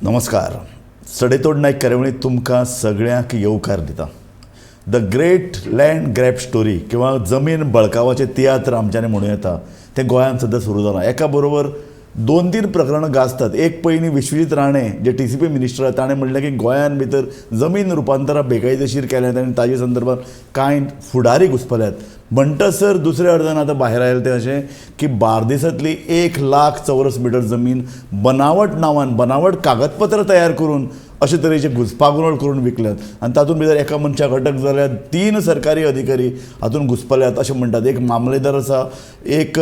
नमस्कार. सडेतोड नायक कार्यावळींत तुमकां सगळ्यांक येवकार दिता. The great land grab story किंवा जमीन बळकावाचें तियात्र आमच्यांनी म्हणूं येता तें गोंयांत सद्या सुरू जालां. एका बरोबर 2-3 प्रकरणां गाजतात. एक पयलीं विश्वजीत राणे जे TCP मिनिस्टर ताणें म्हणलें की गोंयान भितर जमीन रुपांतरां बेकायदेशीर केल्यात आनी ताजे संदर्भात कांय फुडारी घुसपल्यात. म्हणटसर दुसऱ्या अर्दान आतां भायर आयलें तें अशें की बार्देसांतली 1,00,000 चौरस मिटर जमीन बनावट नांवान बनावट कागदपत्र तयार करून अशे तरेचे घुसपागोळ करून विकल्यात आनी तातूंत भितर एका मनशाक अटक जाल्या. 3 सरकारी अधिकारी हातूंत घुसपल्यात अशें म्हणटात. एक मामलेदार आसा, एक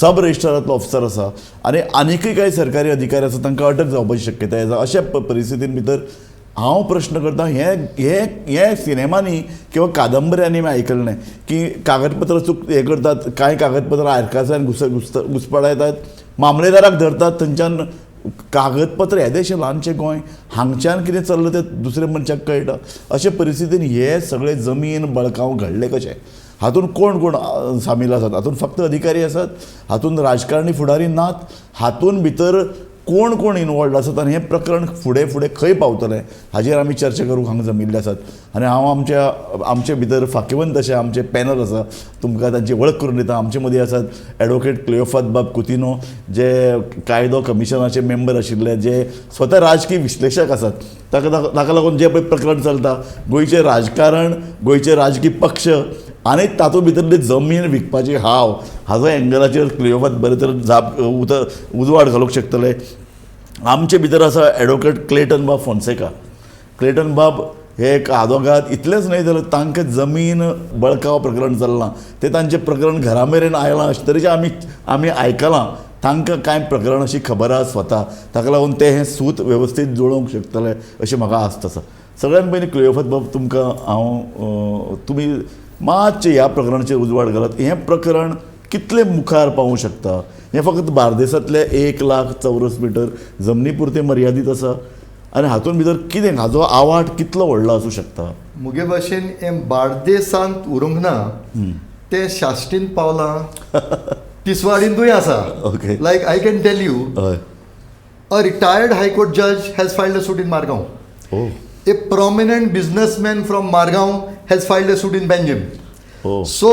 सब रजिस्ट्रारांतलो ऑफिसर आसा आनी आनीकय कांय सरकारी अधिकारी आसा तांकां अटक जावपाची शक्यताय आसा. अशा परिस्थितीन भितर हांव प्रश्न करता, हे सिनेमांनी किंवा कादंबऱ्यांनी हांवें आयकल्लें की कागदपत्र हे करतात, कांय कागदपत्र आरकासार घुसपडायतात, मामलेदाराक धरतात, थंयच्यान कागदपत्र येदेशें ल्हानशें गोंय हांगच्यान कितें चल्लां तें दुसऱ्या मनशाक कळटा. अशे परिस्थितीन हे सगळे जमीन बळकाव घडले कशें? हातूंत कोण कोण सामील आसात? हातूंत फक्त अधिकारी आसात? हातूंत राजकारणी फुडारी नात? हातूंत भितर कोण कोण इनवॉल्ड आसात आनी हें प्रकरण फुडें फुडें खंय पावतलें हाजेर आमी चर्चा करूंक हांगा जमिल्ले आसात. आनी हांव आमचे भितर फाकीवंत अशें आमचें पॅनल आसा, तुमकां तांची वळख करून दिता. आमचे मदीं आसात ॲडवोकेट क्लियोफास बाब कुतिनो, जे कायदो कमिशनाचे मेंबर आशिल्ले, जे स्वता राजकीय विश्लेशक आसात. ताका लागून जे पळय प्रकरण चलता, गोंयचें राजकारण, गोंयचे राजकीय पक्ष आनी तातूंत भितरली जमीन विकपाची हाजो एंगलाचेर क्लियोफास बरे तरेन उजवाड घालूंक शकतले. आमचे भितर आसा ॲडवोकेट क्लेटन बाब फोन्सेका. क्लेटन बाब हे एक आदवोगाद इतलेंच न्हय जाल्यार तांकां जमीन बळकाव प्रकरण चल्लां तें तांचें प्रकरण घरा मेरेन आयलां अशें तरेचें आमी आयकलां. तांकां कांय प्रकरण अशी खबर आसा स्वता, ताका लागून ते हें सूत वेवस्थीत जुळोवंक शकतले अशी म्हाका आस्त आसा. सगळ्यान पयलीं क्लियोफास बाब तुमकां तुमी मातशें ह्या प्रकरणाचेर उजवाड घालात. हें प्रकरण कितलें मुखार पावूंक शकता? हें फकत बार्देसांतले 1,00,000 चौरस मिटर जमनी पुरतें मर्यादीत आसा आनी हातूंत भितर कितें हाजो आवाठ कितलो व्हडलो आसूं शकता? मुगे भाशेन हें बार्देसांत उरूंक ना, तें शाश्टीन पावलां तिसवाडींतूय आसा. Okay. Like I can tell you, a retired high court जज has filed a suit in Margao. A prominent businessman from Margaon has filed a suit in Benjam. So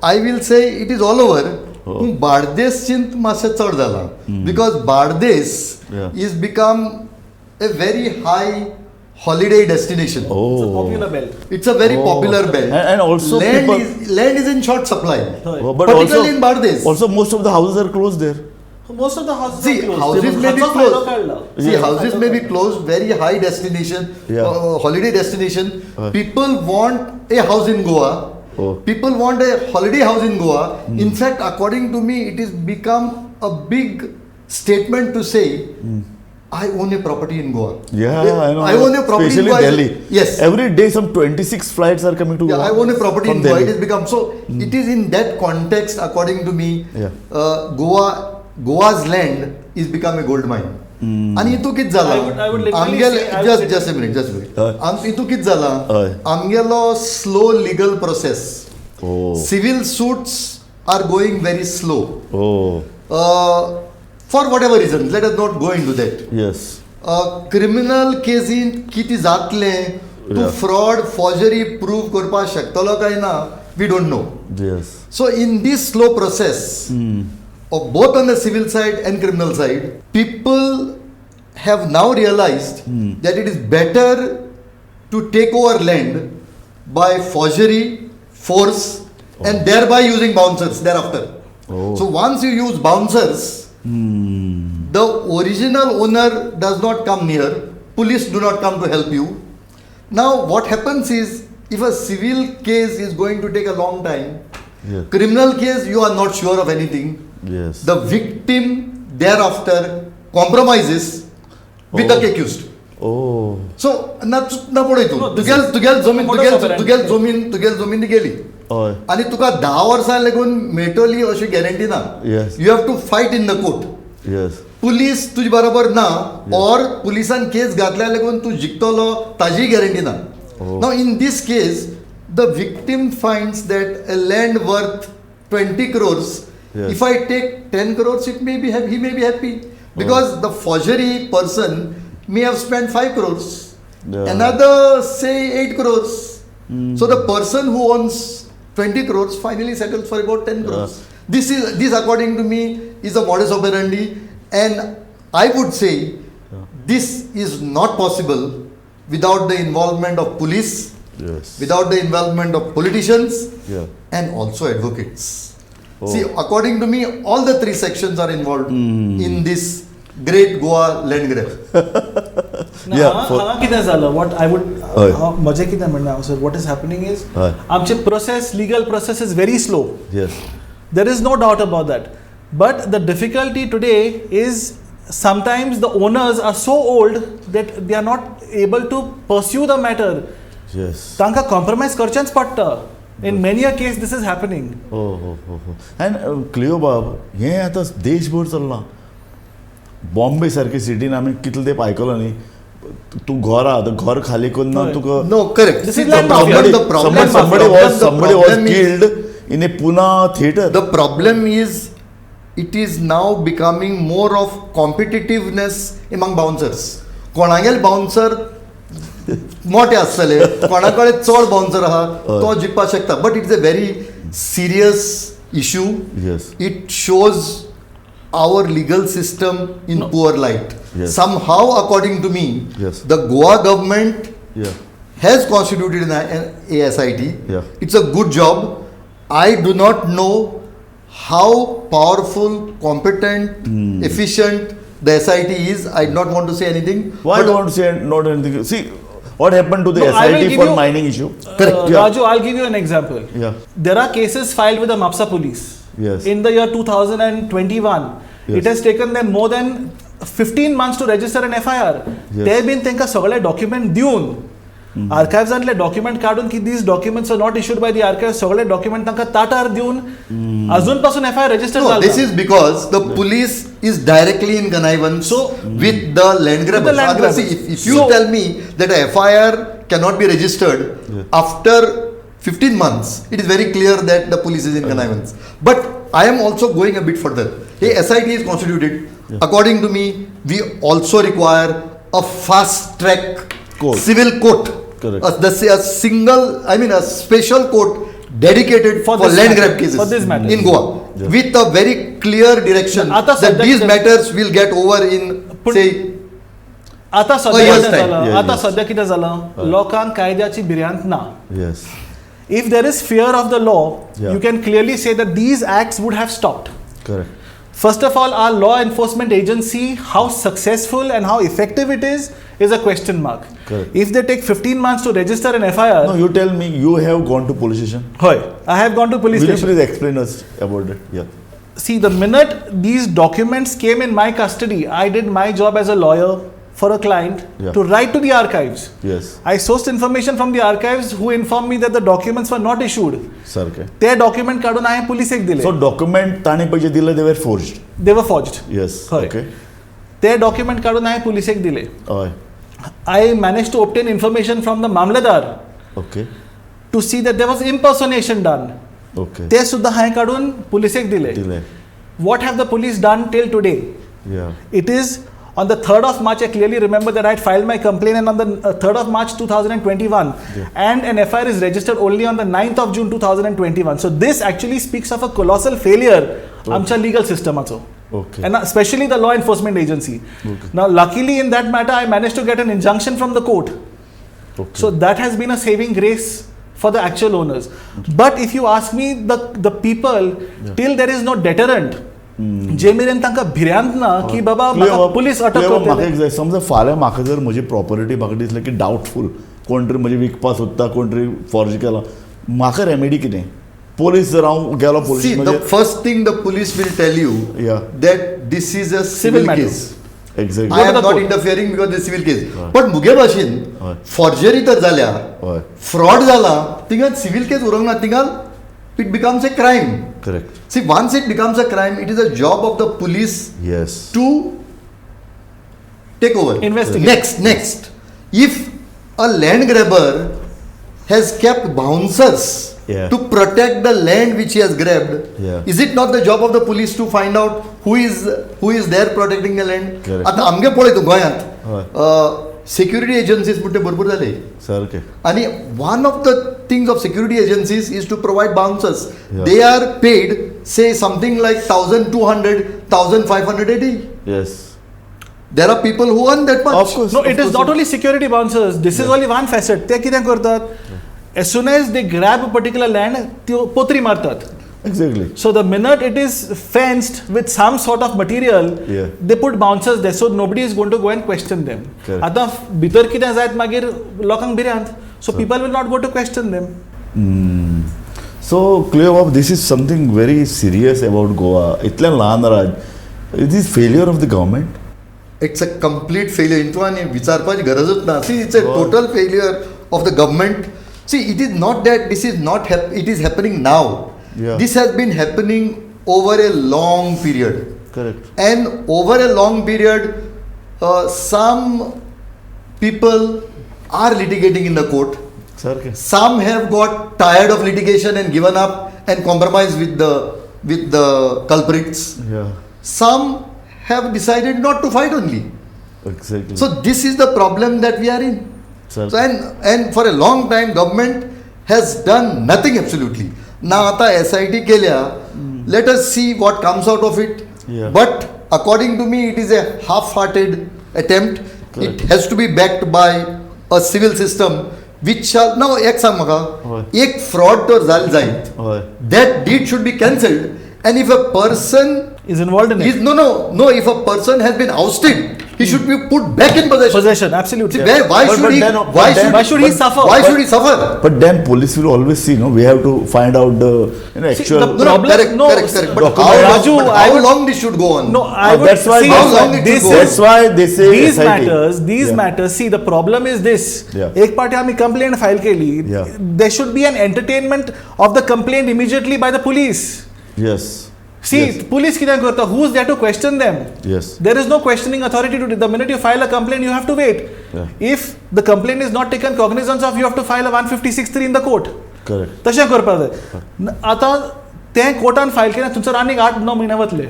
I will say it is all over. Bardes chint मातशें चड जाला because Bardes is become a very high holiday destination. It's a popular belt. It's a very popular belt. And also land is in short supply. But particularly in Bardes. Also most of the houses are closed there. Most of the houses See, are closed. houses may be closed. See, Yeah. houses may be closed. Very high destination, holiday destination. People want a house in Goa. People want a holiday house in Goa. In fact, according to me, it has become a big statement to say, I own a property in Goa. Yeah, I know. I own a property especially in Goa. Delhi. Yes. Every day some 26 flights are coming to Goa. Yeah, I own a property from in Goa. Delhi. It has become so. It is in that context, according to me, Goa's land is become a gold mine. आणि इतू कित जाला I would literally आमगेल say- I would just a minute इतू कित जाला आमगेलो slow legal process. Civil suits are going very slow for whatever reason. Let us not go into that. Yes. Criminal casein कितें जातलें, तूं fraud forgery prove करपाक शकतलो काय ना, we don't know. Yes. So in this slow process of both on the civil side and criminal side, people have now realized that it is better to take over land by forgery, force, and thereby using bouncers thereafter. So once you use bouncers, the original owner does not come near, police do not come to help you. Now what happens is, if a civil case is going to take a long time, criminal case you are not sure of anything. Yes. The victim thereafter compromises with the accused. So ना पळय तुगेल जमीन गेली आनी तुका 10 वर्सां लागून मेळटली अशी गॅरंटी ना. You have to fight in the court. Police तुजे बरोबर ना और पुलिसान केस घातल्या लागून तूं जिखतलो ताजी गॅरंटी ना. नाव in this case the victim finds that a land worth 20 crores, if I take 10 crores, he may be happy because the forgery person may have spent 5 crores. Yeah. Another say 8 crores. So the person who owns 20 crores finally settles for about 10 crores. This according to me is a modus operandi, and I would say this is not possible without the involvement of police, Yes. without the involvement of politicians, Yeah. and also advocates. Oh. See, according to me, all the 3 sections are involved in this great Goa land grab. Yeah, for- हांगा कितें जालं what I would हय. म्हजें कितें म्हणणें हांव sir what is happening is हय. आमचे process legal process is very slow Yes. there is no doubt about that, but the difficulty today is sometimes the owners are so old that they are not able to pursue the matter. Yes. तांकां compromise करचेंच पडटा. In many a case this is happening. हो. And Clio बाब हें आतां देशभर चल्लां. बॉम्बे सारके सिटीन आमी कितले तेंप आयकलां न्ही, तूं घर आहा घर खाली करना हय. तुका No, correct. This See, is the land mafia. problem, the problem, somebody was the problem is, killed in a Pune theatre. the problem is, it is now becoming more of competitiveness among bouncers. कोणागेल bouncer मोठे आसतले, कोणा कडेन चड bouncer आहा तो जिखपाक शकता, but it's a very serious issue. Yes. It shows our legal system in poor light. Yes. Somehow, according to me, Yes. the Goa government Yeah. has constituted an ASIT. Yeah. It's a good job. I do not know how powerful, competent, efficient the SIT is. I do not want to say anything. Why but do you want to say not anything? See, what happened to the No, I will SIT give for you- mining issue? Correct. Yeah. Raju, I'll give you an example. Yeah. There are cases filed with the Mapsa police. Yes. In the year 2021, Yes. it has taken them more than 15 months to register an FIR. Yes. They been तांकां सगळे document दिवन आर्कायव्जांतले document काढून की these documents are not issued by the archive सगळे document तांकां ताटार दिवन अजून पासून FIR register no, this is because the police is directly in connivance So- with the land grabbers. With the land Otherwise, grabbers. if you So- tell me that a FIR cannot be registered after 15 months, it is very clear that the police is in connivance. But I am also going a bit further. A SIT is constituted. According to me, we also require a fast track Court. civil court. Correct. A single, I mean a special court dedicated For for this land matter. grab cases For this matter. in Goa. Yeah. With a very clear direction आता that सध्या these कितें- matters will get over in, Put- say, आता सध्या year's कितें time. जालां Yeah, आता yes. सध्या कितें जालां लोकांक कायद्याची भिरांत ना. Yes. If there is fear of the law, Yeah. you can clearly say that these acts would have stopped. Correct. First of all, our law enforcement agency, how successful and how effective it is a question mark. Correct. If they take 15 months to register an FIR, No, you tell me, you have gone to police station. Hoy, I have gone to police Will you station. please explain us about it? Yeah. See, the minute these documents came in my custody, I did my job as a lawyer for a client Yeah. to write to the archives. Yes. I sourced information from the archives who informed me that the documents were not issued. सारकें. ते document काढून हांवें पुलिसेक दिले. So document ताणी पयशे दिले, they were forged. They were forged. Yes. हय. Okay. ते document काढून हांवें पुलिसेक दिले. हय. I managed to obtain information from the Mamladar Okay. to see that there was impersonation done. Okay. ते सुद्धा हांवें काढून पुलिसेक दिले. दिले. What have the police done till today? Yeah. It is on the 3rd of March, I clearly remember that I had filed my complaint, and on the 3rd of March 2021, and an FIR is registered only on the 9th of June 2021. So this actually speaks of a colossal failure आमच्या legal systemaचो. Okay. And especially the law enforcement agency. Okay. Now, luckily in that matter, I managed to get an injunction from the court. Okay. So that has been a saving grace for the actual owners. But if you ask me, the people, till there is no deterrent, जे मेरेन तांकां भिरांत ना की बाबा म्हाका police अटक म्हाका करतले. एक जाय समजा फाल्यां म्हाका जर म्हजी प्रॉपर्टी म्हाका दिसलें की डावटफूल कोण तरी म्हजी विकपा सोदता कोण तरी फॉर्ज केला म्हाका रेमेडी कितें पुलीस जर हांव गेलो see, police the first thing the police will tell you Yeah. that this is a civil matter. case. Exactly I Go to am the not court. interfering because this civil case. Right. But मुगे भाशेन Right. forgery तर जाल्या, हय fraud जाला, थिंगा civil case उरोंक ना, थिंगा it becomes a crime. Correct See, once it becomes a crime, it is a job of the police yes to take over. Investigate. Next. If a land grabber has kept bouncers Yeah. to protect the land which he has grabbed. Yeah. Is it not the job of the police to find out who is there protecting the land? Correct. आता आमगे पळय तूं हय. गोंयांत security agencies म्हणटे भरपूर जाले सारकें आणि one of the things of security agencies is to provide bouncers. Yeah. They are paid say something like 1,200, 1,500 a day. Yes There are people who earn that much. Of course. No, it is not only security bouncers. This is only one facet. ते कितें करतात? As soon as they grab a particular land, त्यो पोत्री मारतात. Exactly So the minute it is fenced with some sort of material, Yeah. they put bouncers there, so nobody is going to go and question them. Correct. आता भितर कितें जायत मागीर लोकांक भिरांत, so people will not go to question them. So clear बाब this is something very serious about Goa इतलें ल्हान राज it is failure of the government It's a complete failure. इंतू आनी विचारपाची गरजूच ना. See, it's a total failure of the government. See, it is not that this is not it is happening now. Yeah. This has been happening over a long period. Correct And over a long period, some people are litigating in the court. सारकें Some have got tired of litigation and given up and compromised with the culprits. या Some have decided not to fight only. Exactly So this is the problem that we are in. Sir. So and for a long time government has done nothing absolutely. Now आता SIT केल्या. Let us see what comes out of it. Yeah. But according to me it is a half-hearted attempt. Correct. It has to be backed by a civil system which shall now एक सांग म्हाका हय. एक fraud तर जाल जायत. हय That deed should be cancelled. And if a person Is involved in it. is no, if a person has been ousted, he should be put back in possession. Possession, absolutely. See, why But- should but he? then- Why but then- should? Why should he suffer? Why But- should he suffer? But then police will always see, no, we have to find out the actual. the problem- correct, no, correct. But document- how long? Raju, But I how would- long this should go on? No, I would that's why see how long it this will go? That's why they say these SIT. matters, Yeah. matters. See, the problem is this. Yeah. एक party आम्ही complaint file केली. Yeah. There should be an entertainment of the complaint immediately by the police. Yes. See, Yes. police कितें करता? Who's there to question them? Yes. There is no questioning authority to do. The minute you file a complaint, you have to wait. Yeah. If the complaint is not taken cognizance of, you have to file a 156(3) in the court. Correct. तशें करपाक जाय. आता तें कोर्टान file केलें थंयसर आनीक 8-9 म्हयने वतले.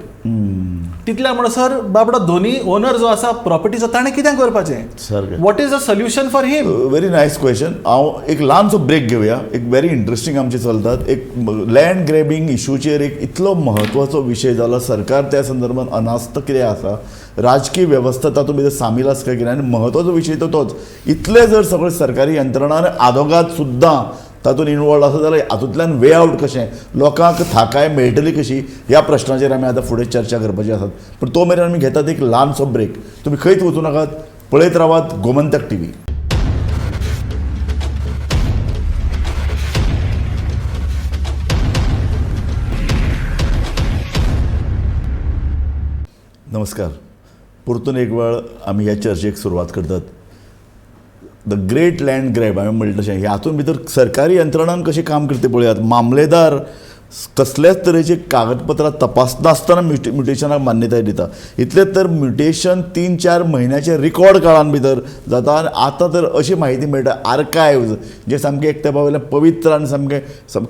तितल्या म्हणसर बाबडो धोनी ओनर जो आसा प्रॉपर्टीचो ताणें कितें करपाचें? सारकें. What is the solution for him? Very nice question. हांव एक ल्हानसो ब्रेक घेवया. एक व्हेरी इंटरेस्टिंग आमचे चलतात. एक लँड ग्रॅबिंग इशूचेर एक इतलो म्हत्वाचो विशय जाला. सरकार त्या संदर्भात अनास्त कितें आसा, राजकीय वेवस्था तातूंत भितर सामील आसा काय कितें, आनी म्हत्वाचो विशय तो तोच. इतले जर सगळे सरकारी यंत्रणा आनी आदोगाद सुद्दां तातूंत इनवॉल्ड आसा जाल्यार हातूंतल्यान वे आवट कशें, लोकांक थाकाय मेळटली कशी, ह्या प्रश्नाचेर आमी आतां फुडें चर्चा करपाची आसात. पूण तो मेरेन आमी घेतात एक ल्हानसो ब्रेक. तुमी खंयच वचूं नाकात, पळयत रावात गोमंतक टीव्ही. नमस्कार. परतून एक वेळ आमी ह्या चर्चेक सुरवात करतात. द ग्रेट लँड ग्रॅब हांवें म्हणलें तशें हातूंत भितर सरकारी यंत्रणान कशें काम करता पळयात. मामलेदार कसल्याच तरेची कागदपत्रां तपासनासतना म्युटेशनाक मान्यताय दिता. इतलें तर म्युटेशन 3-4 म्हयन्याचे रिकॉर्ड काळान भितर जाता. आनी आतां तर अशी म्हायती मेळटा आर्कायव्ज जे सामके एक तेंपा वयल्यान पवित्र आनी सामके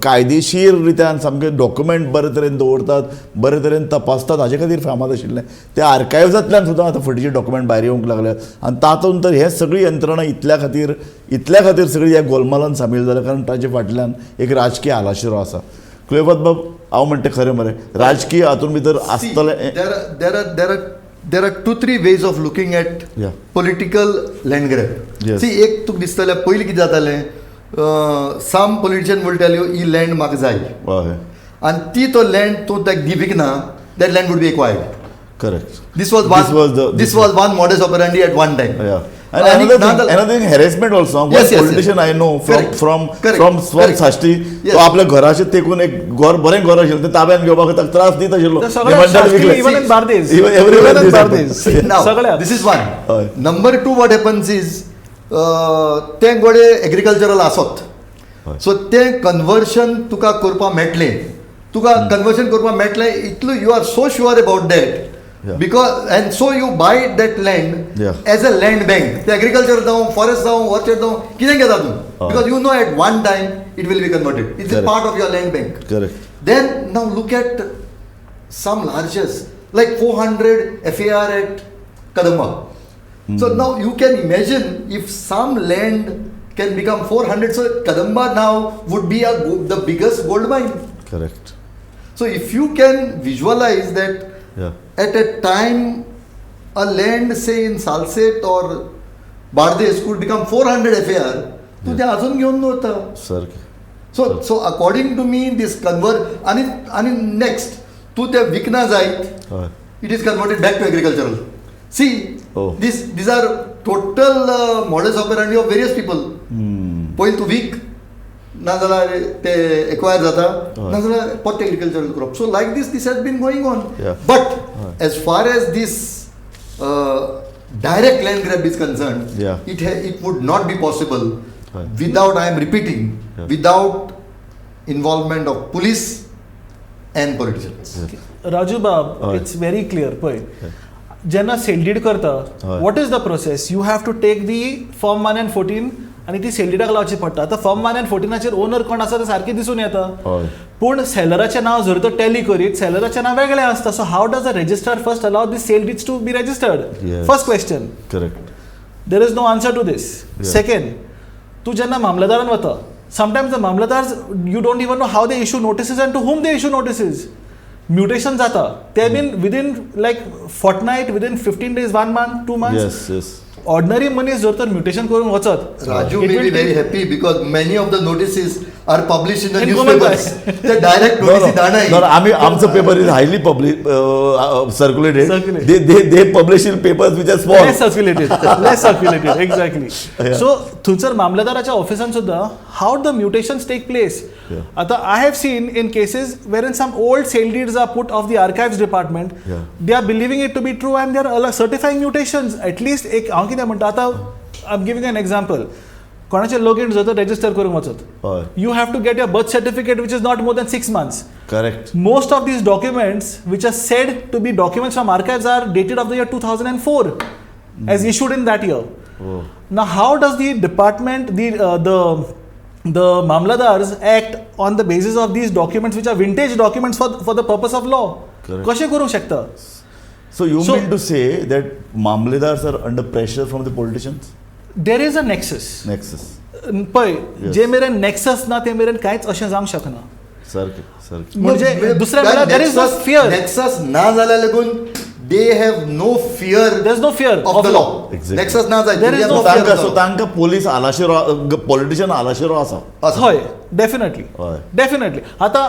कायदेशीर रित्यान सामके डॉक्युमेंट बरे तरेन दवरतात, बरे तरेन तपासतात, हाजे खातीर फामाद आशिल्ले त्या आर्कायव्जांतल्यान सुद्दां आतां फटीचे डॉक्युमेंट भायर येवंक लागल्यात. आनी तातूंत तर हे सगळी यंत्रणा इतल्या खातीर सगळी ह्या गोलमालान सामील जाल्या, कारण ताचे फाटल्यान एक राजकीय आलाशिरो आसा. क्लेवत बाब, हांव म्हणटा खरें मरे, राजकीय हातूंत भितर See, आसतलें. there are 2-3 ways of looking at Yeah. political land grab. Yes. See, एक तुका दिसतलें पयलीं कितें जातालें, some politician will tell you he land म्हाका जाय हय, आनी ती तो लँड तूं ताका दिवंक ना, that land would be acquired. Correct. This was one modus operandi at one time. Yeah. And another thing, harassment also. One Yes, yes, politician yes. I know Correct. from Correct. Sashti, Yes. तो आपल्या घराचे तेकून एक बरें घर आशिल्लें तें ताब्यान घेवपाक ताका त्रास दीत आशिल्लो. ते हे सगळ्या म्हणटाले शास्त्री, विकले. even in Bardez. Even everywhere Even in this Bardez. happens. See, now, सगळ्यात. this is one. हय. Number 2, what happens is, ते गोडे एग्रीकल्चरल आसत. हय. सो तें कन्वर्शन तुका करपा मेळटलें. तुका कन्वर्शन करपा मेळटलें इतलो you are so sure about that. Yeah. Because and so you buy that land Yeah. as a land bank. The agriculture down, forest down, orchard down. कितें घेता तूं? Because you know at one time it will be converted. It's a Correct. part of your land bank. Correct. Then now look at some largesse like 400 FAR at Kadamba. So now you can imagine if some land can become 400. So Kadamba now would be the biggest gold mine. Correct. So if you can visualize that Yeah. at a time a land say in Salset or Bardes could become 400 FAR, तू ते अजून घेऊन नव्हता. सारकें. So according to me this आणि next तू ते विकना जायत हय. it is converted back to agricultural. See, Oh. these are total modus operandi of various people. पहिले तू वीक नाजाल्यार ते एक्वायर जाता नाजाल्यार परत agricultural crop. So like this has been going on. Yeah. But as far as this direct land grab is concerned, Yeah. it would not be possible Right. without, I am repeating, Yeah. without involvement of police and politicians. Raju Bab, हय. it's very clear. पळय जेन्ना sale deed करता, हय. what is the process? You have to take the Form 1 and 14 आणि ती cell डीडाक लावची पडटा. आतां Form 1 and 14 ओनर कोण आसा तें सारकें दिसून येता. हय. पूण सेलराचें नांव जर तर टॅली करीत, सेलराचें नांव वेगळें आसता. So how does the registrar first allow the sale deeds to be registered? Yes. First question. Correct. There is no answer to this. Yeah. Second, तू जेन्ना मामलेदारान वता, sometimes the मामलेदार, you don't even know how they issue notices and to whom they issue notices. Mutation जाता. They have been within like fortnight, within 15 days, 1 month, 2 months. Yes. Yes. Ordinary मनीस जर तर mutation करून वचत, Raju it may will be very take- happy because many of the notices are published in the In newspapers. Government The direct No, notice no. धाडा No, no, आम्ही आमचं paper is highly circulated. Circulated. They publish in papers which are small. less circulated, exactly. Yeah. So थंयसर मामलेदाराच्या ऑफिसान सुद्धा how the mutations take place. Yeah. आता I have seen in cases wherein some old sale deeds are put of the archives department. Yeah. They are believing it to be true and they are certifying mutations. At least एक हांव कितें म्हणटा आतां I'm giving an example. कोणाचे login जर तर register करूंक वचत, हय. you have to get your birth certificate which is not more than 6 months. Correct. Most of these documents which are said to be documents from archives are dated of the year 2004 as issued in that year. Oh. Now how does the department, the mamladars act on the basis of these documents which are vintage documents for the purpose of law? Correct. कशें करूंक शकता? So you So- mean to say that Mamledars are under pressure from the politicians? There is a nexus. Nexus. पळय, Yes. जे मेरेन nexus ना ते मेरेन कांयच अशें जावंक शकना. सारकें. म्हणजे दुसऱ्या वेळार there is no fear. Nexus ना जाल्या लागून they have no fear There is no fear of the law. Exactly. Nexus ना जाय. There is They have no fear of तांकां the सो law. तांकां पोलीस आलाशिरो पॉलिटिशियन आलाशिरो आसा. असं. हय, डेफिनेटली. हय. डेफिनेटली. आता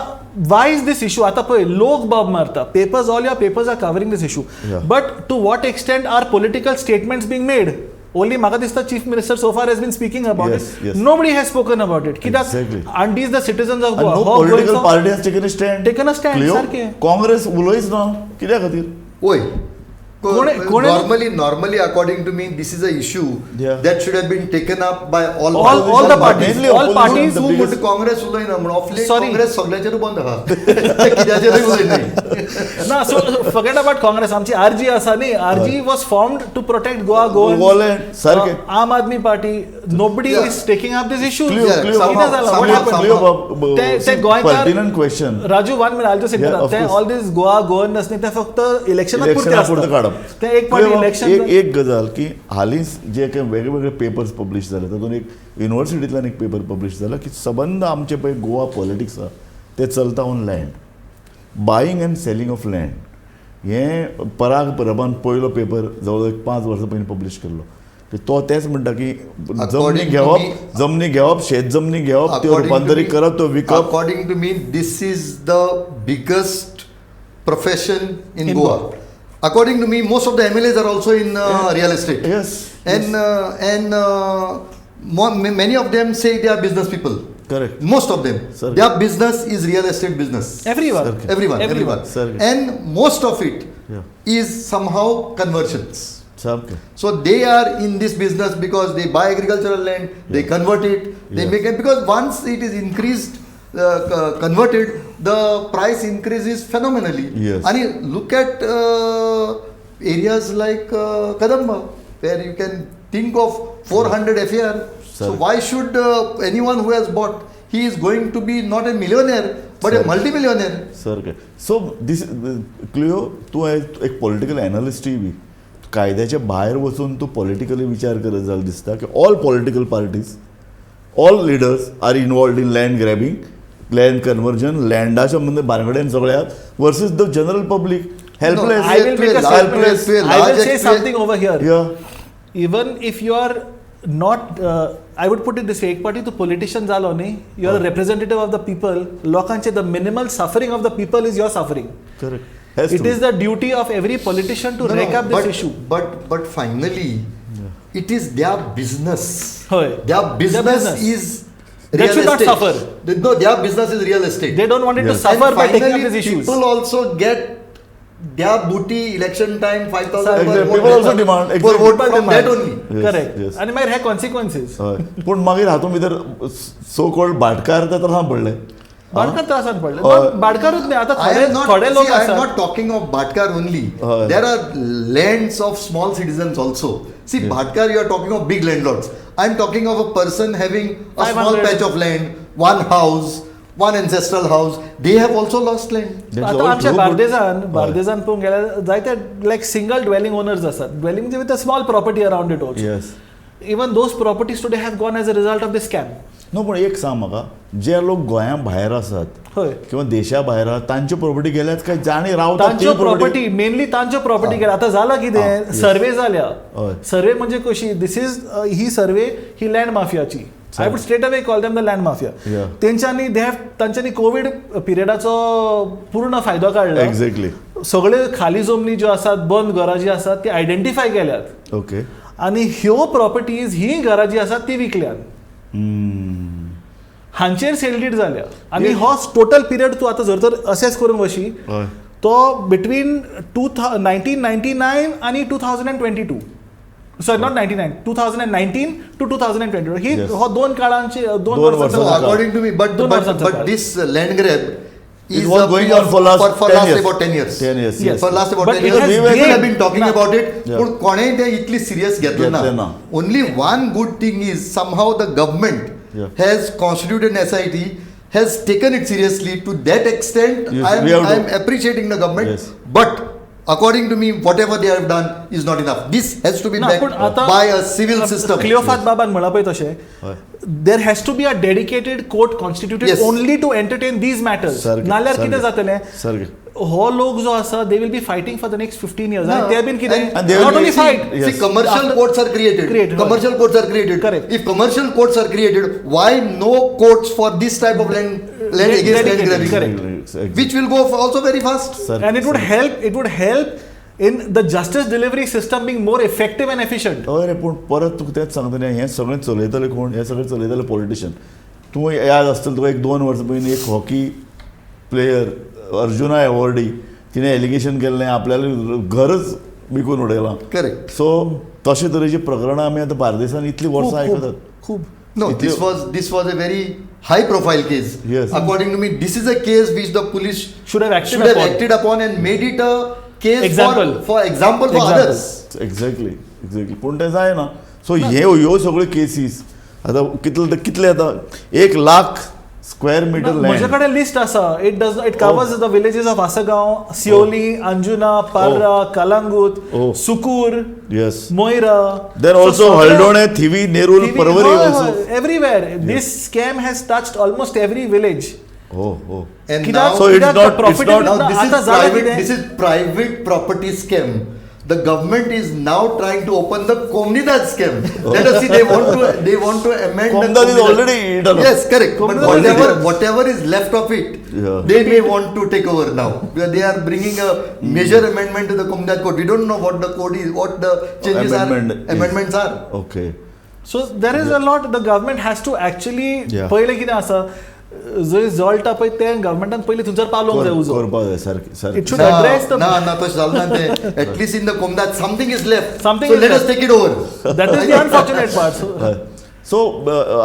वाय इज दिस इशू? आता पळय, लोक बाब मारता. Papers, all your papers are covering this issue. Yeah. But to what extent are political statements being made? Only म्हाका दिसता chief minister so far has been speaking about Yes, it. yes. Nobody has spoken about it. कित्याक? Exactly. And these the citizens of And Goa. no How going political for- party has taken a stand. Taken a stand, Cleo? सारकें. काँग्रेस उलयच ना कित्या खातीर? होय. कोणे- Normally, according to me, this is a issue Yeah. that should have been taken up by all all the parties. Mainly All opposition, parties. the तूं biggest- म्हणटा काँग्रेस उलयना म्हणून ऑफ लेट Sorry. काँग्रेस सगळ्याचेर बंद आहा. कित्याचेरूय उलयनाय. ना, so forget about Congress. आमची RG आसा न्ही. RG was formed to protect Goa. Goaland, सारकें. Aam Aadmi Party. Nobody Yeah. is taking up this issue. Cleo, Yeah, Cleo. somehow- कितें जालां? What somehow- happened? somehow- ते गोंयकार Pertinent question. Raju, 1 minute, I'll just Yeah, of interrupt. course. all this Goa governance न्ही ते फक्त इलेक्शनाक पुरते इलेक्शनापुरतं काडप. आसता. ते एक पार्टी इलेक्शन एक गजाल की हालींच जे काही वेगवेगळे पेपर्स पब्लीश जाले तातूंत एक युनिव्हर्सिटींतल्यान एक पेपर पब्लीश जाला की सबंद आमचे पळय गोवा पॉलिटिक्स आसा ते चलता on land. Buying and selling of land हें पराग परबान पयलो पेपर जवळ 5 वर्सां पयलीं पब्लीश केल्लो. तो तेच म्हणटा की जमनी घेवप शेत जमनी घेवप त्यो रुपांतरीत करप त्यो विकप. According to me, this is the biggest profession in Goa. According to me, most of the MLAs are also in real estate. Yes. And many of them say they are business people. Correct. Most of them. Sir. Their business is real estate business. everyone. Everyone. Sir. And most of it Yeah. is somehow conversions. सारकें. So they are in this business because they buy agricultural land, they convert it, they Yeah. make it, because once it is increased, converted, the price increases phenomenally. Yes. And you look at areas like Kadamba, where you can think of 400 FAR. So Sir. why should anyone who has bought, he is going to be not a millionaire, but Sir. a multi-millionaire. Sir काय so this Clio तू एक political एनालिस्टूय B कायद्याच्या भायर वचून तूं politically विचार करत जाल्यार दिसता की all political parties all leaders are involved in land grabbing land conversion लँडाच्या म्हणजे बारगड्यान सगळ्यात versus the general public helpless I will make a large statement. place, to a I large will say extent- something over here. Yeah. Even if you are not, I would put it this way, एक party to politician झालो न्ही, you are a representative of the people. लोकांचे the minimal suffering of the people is your suffering. Correct. Has It to is be. the duty of every politician to No, rake no, up this but, issue. But finally, it is their business. होय. Their business business. is They real should not estate. suffer. No, their business is real estate. They don't want it to Yes. suffer And by taking up finally, these issues. people also get their booty election time 5,000 per Exactly. vote. People also demand. For Exactly. vote People from demand. that only. Yes, Correct. yes. आणि मागीर हे consequences. हय पूण मागीर हातूंत भितर so called भाटकार ते त्रासान पडले भाटकार त्रासान पडले. हय. पण भाटकारूच नाही आता I थोडे am not, थोडे लोक see, I am आसात. not talking of Bhatkar only. There are lands of small citizens also. See, Bhatkar, you are talking of big landlords. I am talking of a person having a small 500. patch of land, one house, one ancestral house. They have also lost land. That's आता all आमच्या true, but- बार्देजान पळोवंक गेल्यार जायते like single dwelling owners आसात dwelling with a small property around it also yes even those properties today have gone as a result of the scam no पण एक सांग म्हाका जे लोक गोंया भायर आसात होय किंवा देशा भायर आहात तांच्यो प्रॉपर्टी गेल्यात काय जाणी रावतात तांच्यो प्रॉपर्टी मेनली तांच्यो प्रॉपर्टी गेल्या आता झालं कितें yes. सर्वे जाल्या हय. सर्वे म्हणजे कशी दिस इज ही सर्वे ही लँड माफियाची I would straight away call them the land mafia Yeah. तेंच्यांनी तांच्यांनी कोविड पिरियडाचो पूर्ण फायदो काडला एक्झॅक्टली सगळे खाली जमनी ज्यो आसात बंद घरां जी आसात ती आयडेंटिफाय केल्यात ओके आणि ह्यो प्रॉपर्टीज ही घरां जी आसात ती विकल्यात हांचेर सेलडीड जाल्या आनी हो टोटल पिरियड तूं आतां जर तर असेस करूंक वशी हय तो बिटवीन 1999 आणि 2022 सॉरी नॉट 99 2019 टू 2022 ही Yes. हो दोन काळांची दोन दोन वर्सांचो वर्सांचो So काळ. according to me, दोन वर्सांचो काळ. but this land grab It is was a going period on for last for 10 last years. about 10 years. 10 years, Yes. For last about But 10 it years, has people gained- have been talking ना. about it. Yeah. पण कोणेय ते इतली serious घेतलं घेतलें ना. ना. Only one good thing is somehow the government Yeah. has constituted an SIT, has taken it seriously. To that extent, Yes, I we have am to- appreciating the government. Yes. But according to me, whatever they have done is not enough. This has to be ना, पण backed आता by a civil system. Cleofato बाबान म्हणला पळय तशें हय there has to be a dedicated court constituted Yes. Only to entertain these matters सारकें, नाल्यार सारकें. कितें जातलें सारकें हो लोक जो आसा they will be fighting for the next 15 years No. आणि ते बीन And they कितें will not be- only fight Yes. See, commercial After- courts are created. Created, Commercial courts are created. Correct. If commercial courts are created, why no courts for this type of land against land Dedicated, grabbing? correct. Exactly. Which will go also very fast. and it would help in the justice delivery system being more effective and efficient. हय रे पूण परत तुका तेच सांगता हें सगळें चलयतले कोण हें सगळें चलयतले पॉलिटिशियन तूं याद आसतलें तुका एक 2 वर्सां पयलीं एक हॉकी प्लेयर अर्जुना एवॉर्डी तिणें एलिगेशन केल्लें आपल्याला घरच विकून उडयलां Correct. सो तशे तरेची प्रकरणां आमी आतां बार्देसान इतलीं वर्सां खूब आयकतात खूब No, It- this was a very high profile case. Yes. According to me, this is a case which the police should have acted should have upon. acted upon and made it a case Example. for example for Example. others. Exactly पूण तें जायना सो ह्यो सगळ्यो cases आतां कितले आतां 1,00,000 square metre म्हजे land कडेन लिस्ट आसा it covers the villages of Assagao Siolim Anjuna Parra Calangute Oh. Socorro yes Moira then also Aldona Thivim Nerul Porvorim also everywhere this scam has touched almost every village हो हो And कित्याक- now, So it's कित्याक not- it's profit- not- now this is आता झालं private. कितें? This is private property scam. The government is now trying to open the Komnidad scam. Let us see. They want to amend. Komnidad the is already eaten up. Yes, correct. But Komnidad is whatever is left of it, Yeah. they may want to take over now. They are bringing a major amendment to the Komnidad code. We don't know what the code is, what the changes amendments are. Okay so there is a lot the government has to actually Yeah. पयलें कितें आसा जंय जळटा पळय तें गव्हर्मेंटान पयलीं थंयसर पावलोवंक जाय उजो करपा जाय सारकें It सारकें should address the- No, तशें जालें ना तें. At least in the Komnidad, something is left. Something so is let us left. take it over. That is the unfortunate part so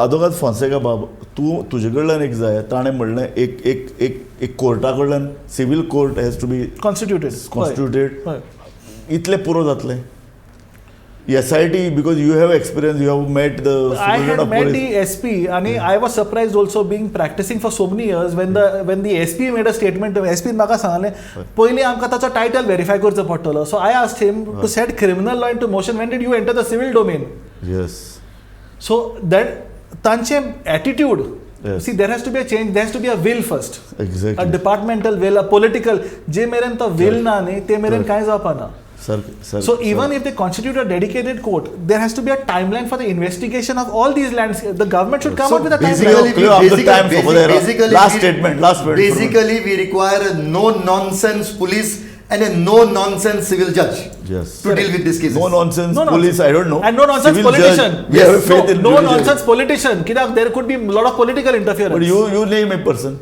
आदोगाद फॉन्सेका बाब तूं तुजे कडल्यान एक जाय ताणें म्हणलें एक कोर्टा कडल्यान civil court has to be constituted constituted इतले पुरो जातले SIT because you have experience, you have met the I superintendent had of met police. the SP, and I was surprised also being practicing for so many years when the SP made a statement. SP म्हाका सांगले पयली आमकां ताचो title verify करचो पडटलो. So I asked him to set criminal law into motion. When did you enter the civil domain? Yes. So that तांचे attitude. Yes. See, there has to be a change. There has to be a will first. Exactly. A departmental will, a political. जे मेरेन तो will ना न्ही ते मेरेन कांय जावपा ना. Sir, So even if they constitute a dedicated court, there has to be a timeline for the investigation of all these lands. The government should come So up with a basically, timeline. Clear up the time over there. Last statement. Basically, we require a no-nonsense police and a no-nonsense civil judge Yes. to deal with this case. No nonsense No police, I don't know. And no nonsense Civil politician. Judge, we have a faith in No civil nonsense judge. politician. Kidak, there could be a lot of political interference. But you name a person.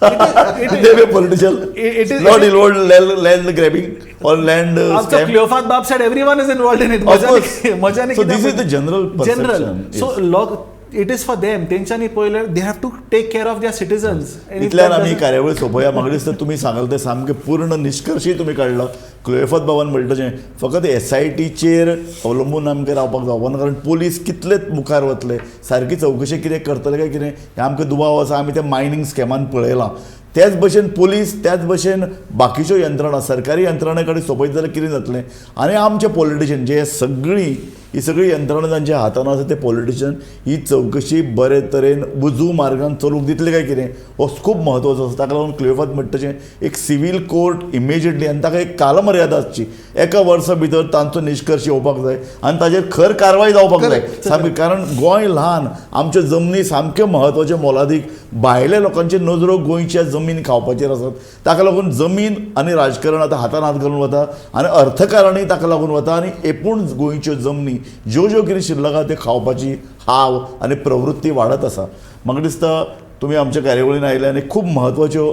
it is- Name a politician. it is- Not involved land grabbing or land Also, scam. Cleophas Bab said everyone is involved in it. Of course. मजा नाही So कित्याक this is the general perception. general. So Yes. it is for them. तेंच्यांनी पयले they have to take care of their citizens. And if इतल्यान that आमी doesn't- कार्यावळी सोंपया. म्हाका दिसता तुमी सांगले ते सामके पूर्ण निश्कर्शय तुमी काडला. क्लोएफत बाबान म्हणटा तशें फकत SITचेर अवलंबून आमकां रावपाक जावपा ना, कारण पोलीस कितले मुखार वतले, सारकी चवकशी कितें करतले काय कितें हें आमकां दुबाव आसा. आमी त्या मायनींग स्कॅमान पळयलां. त्याच भशेन पोलीस, त्याच भशेन बाकीच्यो यंत्रणा, सरकारी यंत्रणे कडेन सोंपयत जाल्यार कितें जातलें. आनी आमचे पॉलिटिशियन जे ही सगळी यंत्रणा तांच्या हातान आसा, ते पॉलिटिशियन ही चवकशी बरे तरेन उजू मार्गान चलूंक दितले काय कितें हो खूब म्हत्वाचो आसा. ताका लागून क्लियफत म्हणटा तशें एक सिवील कोर्ट इमिजिएटली, आनी ताका एक कालमर्यादा आसची. एका वर्सा भितर तांचो निश्कर्श येवपाक जाय आनी ताचेर खर कारवाय जावपाक जाय सामकी. कारण गोंय ल्हान, आमच्यो जमनी सामक्यो म्हत्वाच्यो मोलादीक, भायल्या लोकांच्यो नजरो गोंयच्या जमीन खावपाचेर आसात. ताका लागून जमीन आनी राजकारण आतां हातान हात घालून वता आनी अर्थकारणय ताका लागून वता आनी एपूण गोंयच्यो जमनी ज्यो कितें शिल्लक आसा त्यो खावपाची हाव आनी प्रवृत्ती वाडत आसा. म्हाका दिसता तुमी आमच्या कार्यावळीन आयले आनी खूब म्हत्वाच्यो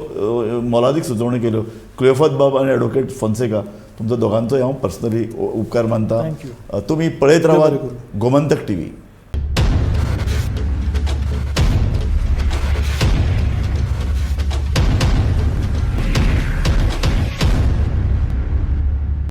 मोलादीक सुचोवण्यो केल्यो. क्लियफत बाब आनी एडवोकेट फोन्सेका, तुमचो दोगांचोय हांव पर्सनली उपकार मानता. तुमी पळयत रावात गोमंतक TV.